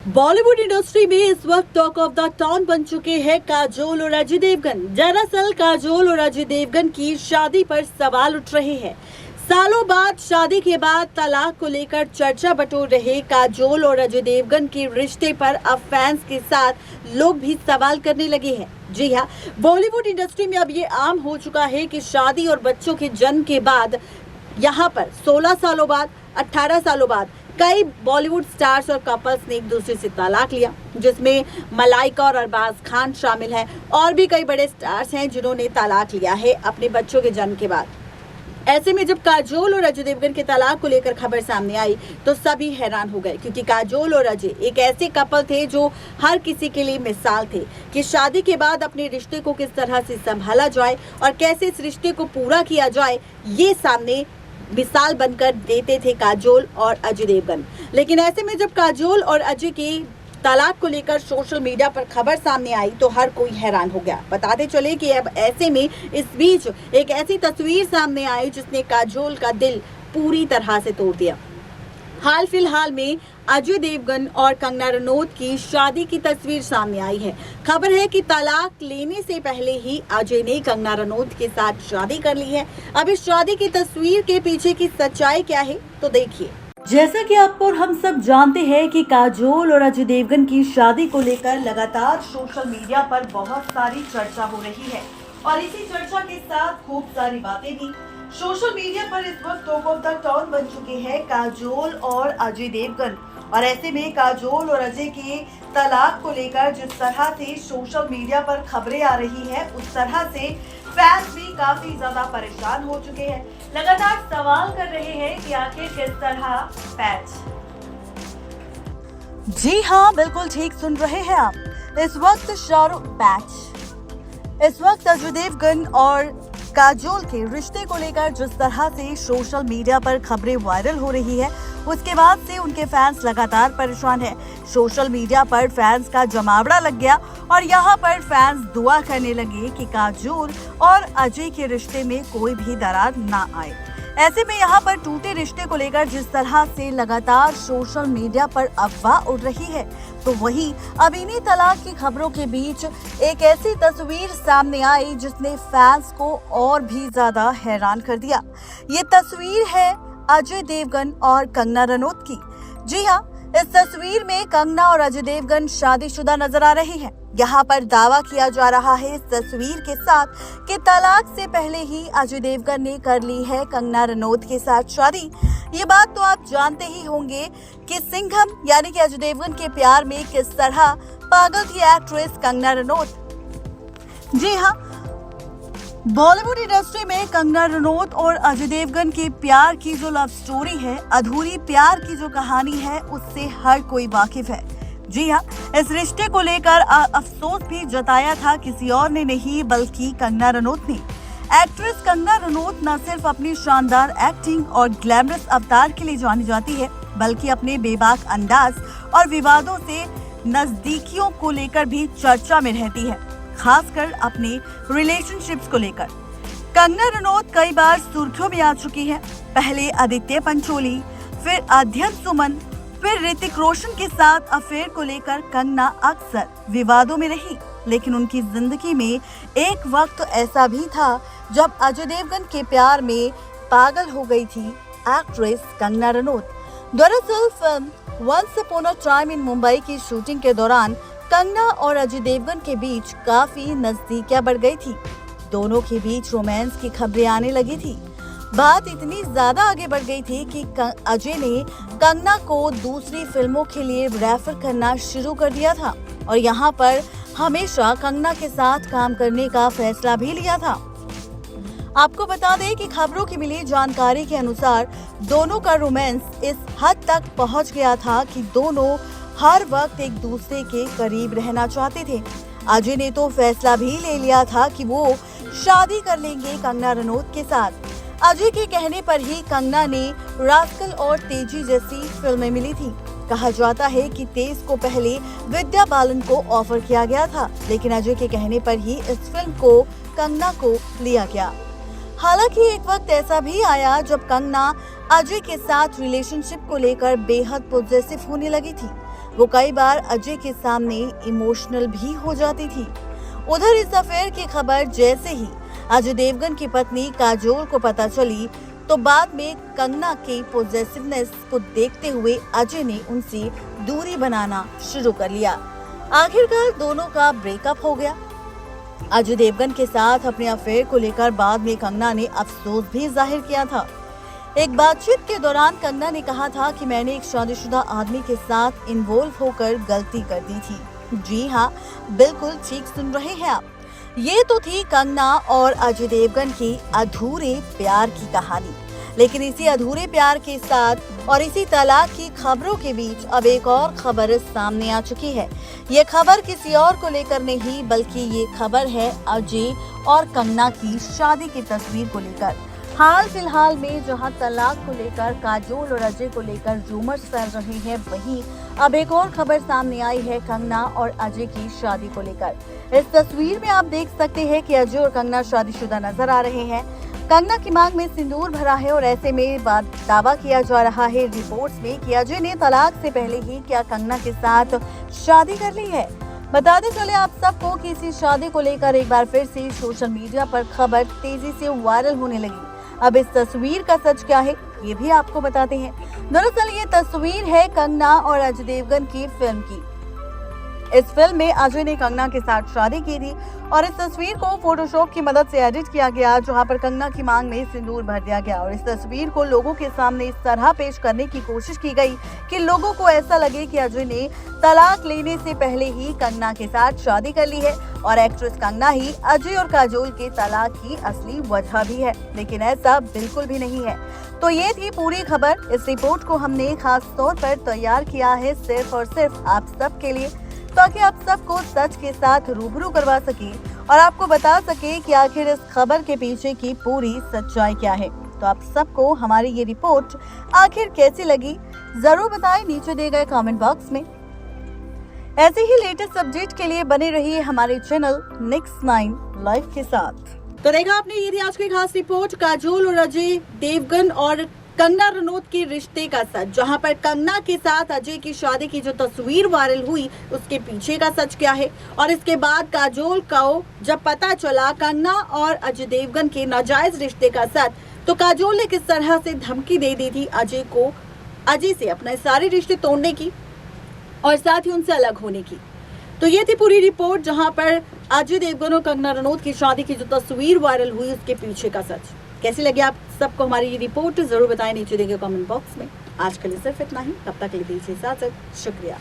Bollywood industry में इस वक्त टॉक ऑफ द टाउन बन चुके हैं काजोल और अजय देवगन। दरअसल काजोल और अजय देवगन की शादी पर सवाल उठ रहे हैं। सालों बाद शादी के बाद तलाक को लेकर चर्चा बटोर रहे काजोल और अजय देवगन के रिश्ते पर अब फैंस के साथ लोग भी सवाल करने लगे हैं। जी हाँ, बॉलीवुड इंडस्ट्री में अब ये आम हो चुका है कि शादी और बच्चों के जन्म के बाद यहाँ पर 16 सालों बाद 18 सालों बाद कई बॉलीवुड स्टार्स और कपल्स ने एक दूसरे से तलाक लिया, जिसमें मलाइका और अरबाज खान शामिल हैं। और भी कई बड़े स्टार्स हैं जिन्होंने तलाक लिया है अपने बच्चों के जन्म के बाद। ऐसे में जब काजोल और अजय देवगन के तलाक को लेकर खबर सामने आई तो सभी हैरान हो गए, क्योंकि काजोल और अजय एक ऐसे कपल थे जो हर किसी के लिए मिसाल थे कि शादी के बाद अपने रिश्ते को किस तरह से संभाला जाए और कैसे इस रिश्ते को पूरा किया जाए, ये सामने मिसाल बनकर देते थे काजोल और अजय देवगन। लेकिन ऐसे में जब काजोल और अजय की तलाक को लेकर सोशल मीडिया पर खबर सामने आई तो हर कोई हैरान हो गया। बताते चले कि अब ऐसे में इस बीच एक ऐसी तस्वीर सामने आई जिसने काजोल का दिल पूरी तरह से तोड़ दिया। हाल फिलहाल में अजय देवगन और कंगना रनौत की शादी की तस्वीर सामने आई है। खबर है कि तलाक लेने से पहले ही अजय ने कंगना रनौत के साथ शादी कर ली है। अब इस शादी की तस्वीर के पीछे की सच्चाई क्या है, तो देखिए। जैसा कि आप और हम सब जानते हैं कि काजोल और अजय देवगन की शादी को लेकर लगातार सोशल मीडिया पर बहुत सारी चर्चा हो रही है और इसी चर्चा के साथ खूब सारी बातें भी सोशल मीडिया पर इस वक्त टॉक ऑफ द टाउन बन चुके हैं काजोल और अजय देवगन। और ऐसे में काजोल और अजय के तलाक को लेकर जिस तरह से सोशल मीडिया पर खबरें आ रही हैं, उस तरह से फैंस भी काफी ज्यादा परेशान हो चुके हैं। लगातार सवाल कर रहे हैं कि आखिर किस तरह पैच। जी हाँ, बिल्कुल ठीक सुन रहे हैं आप। इस वक्त इस वक्त अजय देवगन और काजोल के रिश्ते को लेकर जिस तरह से सोशल मीडिया पर खबरें वायरल हो रही है, उसके बाद से उनके फैंस लगातार परेशान हैं। सोशल मीडिया पर फैंस का जमावड़ा लग गया और यहाँ पर फैंस दुआ करने लगे कि काजोल और अजय के रिश्ते में कोई भी दरार ना आए। ऐसे में यहाँ पर टूटे रिश्ते को लेकर जिस तरह से लगातार सोशल मीडिया पर अफवाह उड़ रही है, तो वहीं अब इन्हीं तलाक की खबरों के बीच एक ऐसी तस्वीर सामने आई जिसने फैंस को और भी ज्यादा हैरान कर दिया। ये तस्वीर है अजय देवगन और कंगना रनौत की। जी हाँ, इस तस्वीर में कंगना और अजय देवगन शादीशुदा नजर आ रहे हैं। यहाँ पर दावा किया जा रहा है इस तस्वीर के साथ कि तलाक से पहले ही अजय देवगन ने कर ली है कंगना रनौत के साथ शादी। ये बात तो आप जानते ही होंगे कि सिंघम यानी कि अजय देवगन के प्यार में किस तरह पागल थी एक्ट्रेस कंगना रनौत। जी हाँ, बॉलीवुड इंडस्ट्री में कंगना रनौत और अजय देवगन के प्यार की जो लव स्टोरी है, अधूरी प्यार की जो कहानी है, उससे हर कोई वाकिफ है। जी हाँ, इस रिश्ते को लेकर अफसोस भी जताया था किसी और ने नहीं बल्कि कंगना रनौत ने। एक्ट्रेस कंगना रनौत न सिर्फ अपनी शानदार एक्टिंग और ग्लैमरस अवतार के लिए जानी जाती है, बल्कि अपने बेबाक अंदाज और विवादों से नजदीकियों को लेकर भी चर्चा में रहती है, खासकर अपने रिलेशनशिप्स को लेकर। कंगना रनौत कई बार सुर्खियों में आ चुकी है। पहले आदित्य पंचोली, फिर अध्ययन सुमन, फिर ऋतिक रोशन के साथ अफेयर को लेकर कंगना अक्सर विवादों में रही। लेकिन उनकी जिंदगी में एक वक्त ऐसा भी था जब अजय देवगन के प्यार में पागल हो गई थी एक्ट्रेस कंगना रनौत। दरअसल film once upon a time in Mumbai की शूटिंग के दौरान कंगना और अजय देवगन के बीच काफी नजदीकियां बढ़ गई थी। दोनों के बीच रोमांस की खबरें आने लगी थी। बात इतनी ज्यादा आगे बढ़ गई थी कि अजय ने कंगना को दूसरी फिल्मों के लिए रेफर करना शुरू कर दिया था और यहाँ पर हमेशा कंगना के साथ काम करने का फैसला भी लिया था। आपको बता दें कि खबरों की मिली जानकारी के अनुसार दोनों का रोमांस इस हद तक पहुँच गया था कि दोनों हर वक्त एक दूसरे के करीब रहना चाहते थे। अजय ने तो फैसला भी ले लिया था कि वो शादी कर लेंगे कंगना रनौत के साथ। अजय के कहने पर ही कंगना ने रास्कल और तेजी जैसी फिल्में मिली थी। कहा जाता है कि तेज को पहले विद्या बालन को ऑफर किया गया था, लेकिन अजय के कहने पर ही इस फिल्म को कंगना को लिया गया। हालांकि एक वक्त ऐसा भी आया जब कंगना अजय के साथ रिलेशनशिप को लेकर बेहद पॉजिटिव होने लगी थी। वो कई बार अजय के सामने इमोशनल भी हो जाती थी। उधर इस अफेयर की खबर जैसे ही अजय देवगन की पत्नी काजोल को पता चली तो बाद में कंगना के पॉजिटिवनेस को देखते हुए अजय ने उनसे दूरी बनाना शुरू कर लिया। आखिरकार दोनों का ब्रेकअप हो गया। अजय देवगन के साथ अपने अफेयर को लेकर बाद में कंगना ने अफसोस भी जाहिर किया था। एक बातचीत के दौरान कंगना ने कहा था कि मैंने एक शादीशुदा आदमी के साथ इन्वॉल्व होकर गलती कर दी थी। जी हाँ, बिल्कुल ठीक सुन रहे हैं आप। ये तो थी कंगना और अजय देवगन की अधूरे प्यार की कहानी। लेकिन इसी अधूरे प्यार के साथ और इसी तलाक की खबरों के बीच अब एक और खबर सामने आ चुकी है। ये खबर किसी और को लेकर नहीं, बल्कि ये खबर है अजय और कंगना की शादी की तस्वीर को लेकर। हाल फिलहाल में जहां तलाक को लेकर काजोल और अजय को लेकर रूमर्स फैल रहे हैं, वहीं अब एक और खबर सामने आई है कंगना और अजय की शादी को लेकर। इस तस्वीर में आप देख सकते हैं कि अजय और कंगना शादीशुदा नजर आ रहे हैं। कंगना की मांग में सिंदूर भरा है और ऐसे में दावा किया जा रहा है रिपोर्ट्स में कि अजय ने तलाक से पहले ही क्या कंगना के साथ शादी कर ली है। बताते चले आप सबको कि इसी शादी को लेकर एक बार फिर से सोशल मीडिया पर खबर तेजी से वायरल होने लगी। अब इस तस्वीर का सच क्या है, ये भी आपको बताते हैं। दरअसल ये तस्वीर है कंगना और अजय देवगन की फिल्म की। इस फिल्म में अजय ने कंगना के साथ शादी की थी और इस तस्वीर को फोटोशॉप की मदद से एडिट किया गया, जहां पर कंगना की मांग में सिंदूर भर दिया गया और इस तस्वीर को लोगों के सामने इस तरह पेश करने की कोशिश की गई कि लोगों को ऐसा लगे कि अजय ने तलाक लेने से पहले ही कंगना के साथ शादी कर ली है और एक्ट्रेस कंगना ही अजय और काजोल के तलाक की असली वजह भी है। लेकिन ऐसा बिल्कुल भी नहीं है। तो ये थी पूरी खबर। इस रिपोर्ट को हमने खास तौर पर तैयार किया है सिर्फ और सिर्फ आप सब के लिए, ताकि आप सबको सच के साथ रूबरू करवा सके और आपको बता सके कि आखिर इस खबर के पीछे की पूरी सच्चाई क्या है। तो आप सबको हमारी ये रिपोर्ट आखिर कैसी लगी, जरूर बताएं नीचे दिए गए कमेंट बॉक्स में। ऐसे ही लेटेस्ट अपडेट के लिए बने रहिए हमारे चैनल नेक्स्ट 9 लाइव के साथ। तो देखा आपने, ये थी आज की खास रिपोर्ट काजोल और अजय देवगन और कंगना रनौत के रिश्ते का सच, जहां पर कंगना के साथ अजय की शादी की जो तस्वीर वायरल हुई उसके पीछे का सच क्या है। और इसके बाद काजोल को जब पता चला कंगना और अजय देवगन के नाजायज रिश्ते का सच, तो काजोल ने किस तरह से धमकी दे दी थी अजय से अपने सारे रिश्ते तोड़ने की और साथ ही उनसे अलग होने की। तो ये थी पूरी रिपोर्ट, जहां पर अजय देवगन और कंगना रनौत की शादी की जो तस्वीर वायरल हुई उसके पीछे का सच। कैसी लगी आप सबको हमारी ये रिपोर्ट, जरूर बताएं नीचे दिए गए कमेंट बॉक्स में। आज के लिए सिर्फ इतना ही, तब तक के लिए दीजिए इजाजत। शुक्रिया।